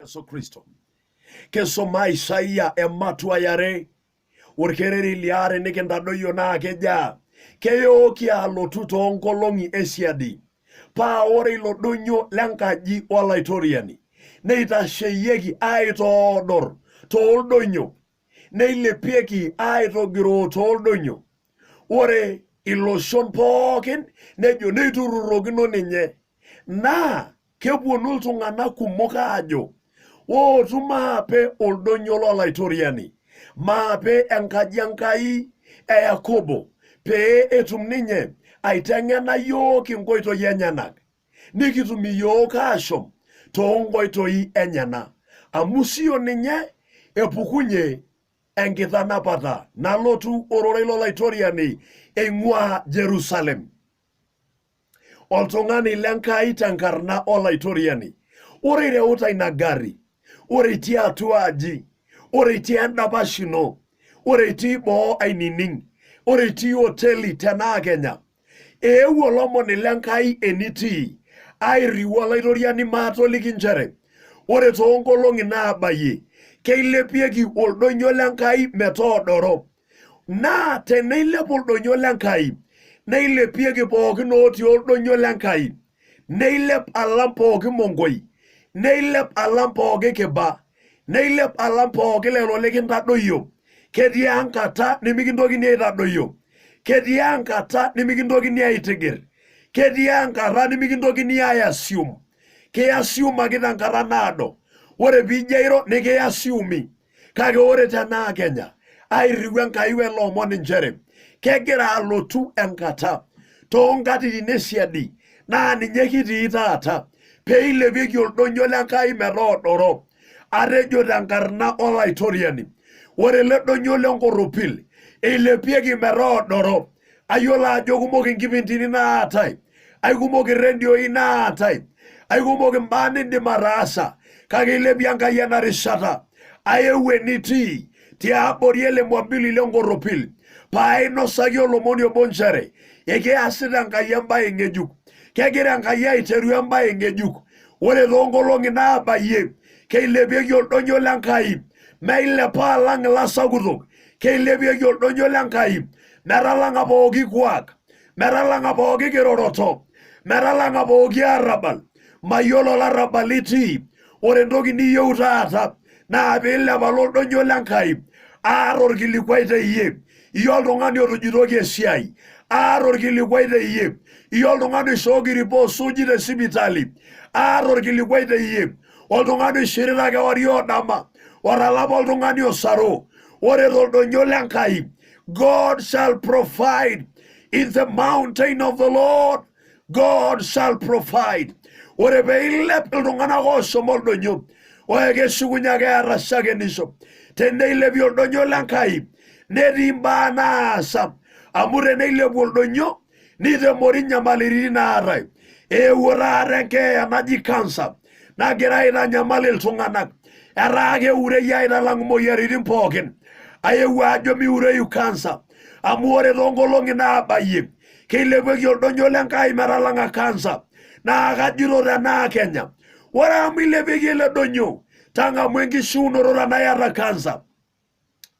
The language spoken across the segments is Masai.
Yesu Kristo. Kesoma Isaia ematua yare. Orkereri liare nikintadoyio naa keja. Keyooki alotu toonkolong'i esiadi. Paa ore ilo doinyo lenkaji olaitoriani neitasheyieki aitoodor tooldonyo. Neilepieki aitogiroo tooldonyo. Ore iloshon pookin nejo neitururokino ninye. Naa kepuonu iltung'anak kumok aajo ootu maape oldonyo lolaitoriani. Maape enkaji Enkai e Yakobo pee etum ninye aiteng'ena yiok inkoitoi enyenak. Nikitum iyiok aashom toonkoitoi enyenak. Amu sio ninye epukunye enkitanapata nalotu ororei lolaitoriani eing'ua Jerusalem. Oltung'ani lenkai tenkarna olaitoriani. Ore ireuta ina gari, ore itii atua aji, ore itii endapash ino, ore itii boo ainining', ore itii hoteli tenaa Kenya, eewuo olomoni lenkai enitii airiu olaitoriani maatoliki nchere ore toonkolong'i naabayie keilepieki oldonyo lenkai metoodoro. Naa teneilep oldonyo lenkai neilepieki pookin otii oldonyo lenkai. Neilep alam pooki mongoi. Neilep alam pooki kiba. Neilep alam pooki lelo likintadoyio. Ketii enkata nimikintokini aitadoyio. Ketii enkata nimikintokini aitigir. Ketii enkata nimikintokini ai-assume. Ki-assume ake tenkata naado. Ore piijo airo niki-assume. Kake ore tenaa Kenya airiu Enkai wele omoni nchere kegira alotu enkata toonkatitin esiadi naa ninye kitii taata peilepieki oldonyo lenkai metoodoro. Atejo tenkarna olaitoriani. Ore ele donyo lenkoropil eilepieki metoodoro. Ayiolo ajo kumok inkipindini naatai. Aikumok iredioi naatai. Aikumok imbaa nindim ataasa. Kake ilepie Enkai ena rishata. Aewuo enitii tiabori ele mwambili lenkoropil. Painosaki olomoni obo nchere ekiasita Enkai embaye ng'ejuk. Kegira Enkai aiteru embaye ng'ejuk. Ore toonkolong'i naabayie keilepieki oldonyo lenkai meilepa alang' ilasakutok. Keilepieki oldonyo lenkai metalang'a pooki kuak. Metalang'a pooki kiroroto. Metalang'a pooki arrabal. Mayiolo olarrabal litii. Ore entoki niyieu taata naa piilep alo oldonyo lenkai aar orkilikwai teyie. Iyie oltung'ani otujutoki esiai. Aar orkilikwai teyie. Iyie oltung'ani oishooki report suuji te sipitali. Aar orkilikwai teyie. Oltung'ani oishirita kewarie odama. Otalapa oltung'ani osaro. Ore toldonyo lenkai God shall provide in the mountain of the Lord. God shall provide. Ore peilep iltung'anak ooshomo oldonyo. Ore keshukunye ake eeta shakenisho. Teneilepi oldonyo lenkai netii mbaa naasa. Amu teneilepu oldonyo nitemori nyamalitin naatai. Eewuo taata enkeeya naji cancer nagira aitanyamal iltung'anak. Etaa keurei aitalang' imoyiaritin pookin. Aewuo ajo miureyu cancer. Amu ore toonkolong'i naabayie keilepieki oldonyo lenkai metalang'a cancer. Naa kajito tenaa Kenya. Ore amu ilepieki ele donyo tang'amu enkishiunoto tenaa iyata cancer.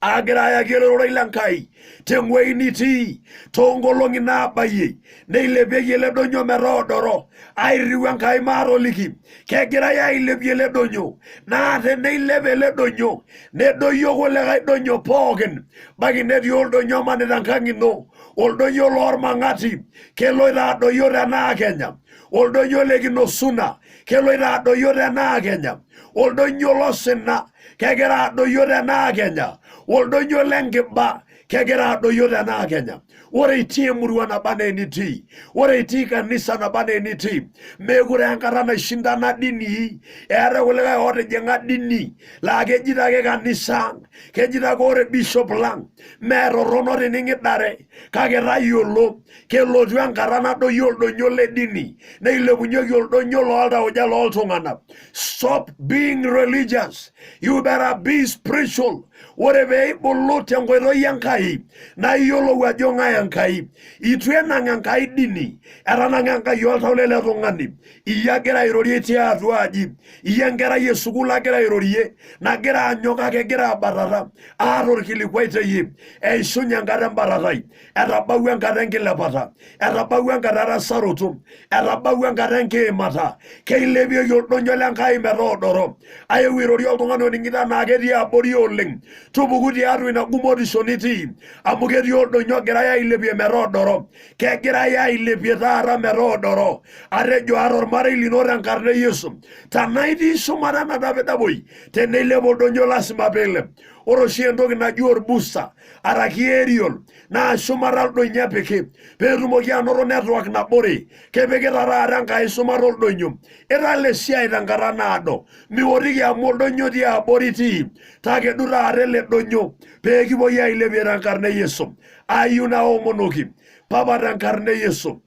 Agira ayaki ororei lenkai teng'uei nitii toonkolong'i naabayie neilepieki ele donyo metoodoro. Airiu Enkai maatoliki. Kegirai ailepie ele donyo. Naa teneilep ele donyo nedoyio kulikae donyo pookin. Baiki netii oldonyo omanita enkang' ino. Oldonyo loormang'ati keloito adoyio tenaa Kenya. Oldonyo le Kinosuna keloito adoyio tenaa Kenya. Oldonyo losina kegira adoyio tenaa Kenya. Oldonyo lenkiba kegira adoyio tenaa Kenya. Ore itii emurua naba enaa enitii. Ore itii kanisa naba enaa enitii. Meekure enkata naishindana dini. Eetai kulikae ootijing'a dini laa kejito ake kanisa ang'. Kejito ake ore bishop lang'. Mee torrono tening'idare. Kake tayiolo kelotu enkata nadoyio oldonyo le dini. Neilepunyeki oldonyo looltauja looltung'anak. Stop being religious. You better be spiritual. Ore peibulu tenkoitoi Enkai Enkai na iyiolou ajo ng'ae Enkai itu enang Enkai dini etanang'a Enkai oltau lele tung'ani iyie agira airorie tiatua aji iyie enkerai esukul agira airorie nagira anyok ake egira abatata aata orkilikwai teyie eishunye enkata embatatai etabawua enkata enkilepata etabawua enkata erasaroto etabawua enkata enkiimata keilepieki oldonyo lenkai metoodoro ayeu airorie oltung'ani oning'ito naa ketii abori oleng tupuku tiatua ina gumotisho nitii amu ketii oldonyo ogirai ailepie metoodoro kegirai ailepie taata metoodoro atejo aata ormarei lino tenkarna e Yesu tanaa itii shumata nadapidapoi teneilepu oldonyo lasima piilep ore oshi entoki naji orbusta araki aerial naa shumata oldonyo epiki peetumoki anoto network nabore kepiki taata Enkai shumata oldonyo itala esiai tenkata naado miwotiki amu oldonyo tiabori itii takedu taata ele donyo peekipoi ailepie tenkarna e Yesu ayieu naomonoki Papa tenkarna e Yesu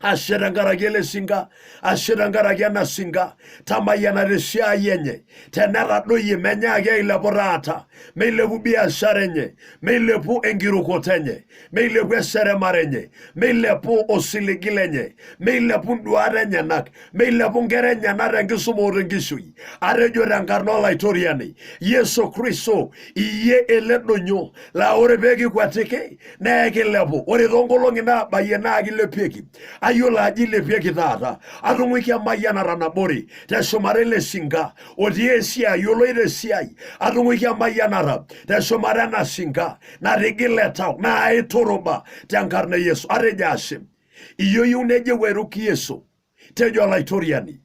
ashe tenkaraki ele singa ashe tenkaraki ena singa tamayiana tesiai enye tenetadoyie menyaaki ailepu taata meilepu biashara enye meilepu enkirukoto enye meilepu eseremare enye meilepu osiligi lenye meilepu nduat enyenak meilepu nkera enyenak tenkisuma otenkishui atejo tenkarna olaitoriani Yesu Kristo iyie ele donyo laa ore peekikwetiki naa kilepu ore toonkolong'i naabayie naa kilepieki ayiolo aji ilepieki taata atung'uikia mayianata nabore teshumata ele singa otii esiai oloito esiai atung'uikia mayianata teshumata ena singa natigile tau naa aitoroba tenkarna e Yesu atejo ashe iyieu nejeu airuki Yesu tejo olaitoriani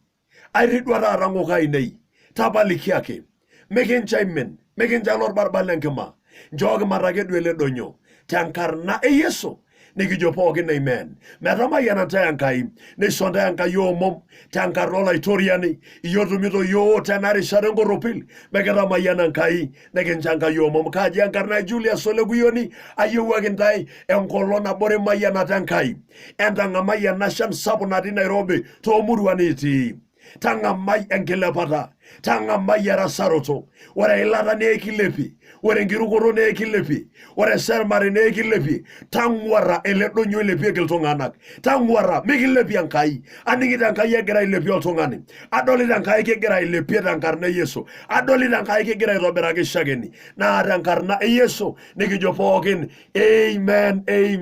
airidua taata ng'oka ainei tapaliki ake mikincho aimin mikincho alo orbarbal lenkima njooki matakedu ele donyo tenkarna e Yesu nikijo pookin amen metamayianata Enkai neisonta Enkai oomom tenkarna olaitoriani iyotumito yoo tenarishata enkoropil mekitamayiana Enkai nikincho Enkai oomom kaji enkarna Julius Ole Kuyioni ayiewuaki ntae enkolong nabore mayianata Enkai entang'amai ena shan sapuk natii Nairobi toomuruan nitii tang'amai enkilepata tang'amai erasaroto ore eilata neekilepi ore enkirukoto neekilepi ore eseremare neekilepi tang'uara ele donyo ilepieki iltung'anak tang'uara mikilepie Enkai aning'ito Enkai egira ailepie oltung'ani adolita Enkai kegira ailepie tenkarna e Yesu adolita Enkai kegira aitobiraki shakeni naa tenkarna e Yesu nikijo pookin amen.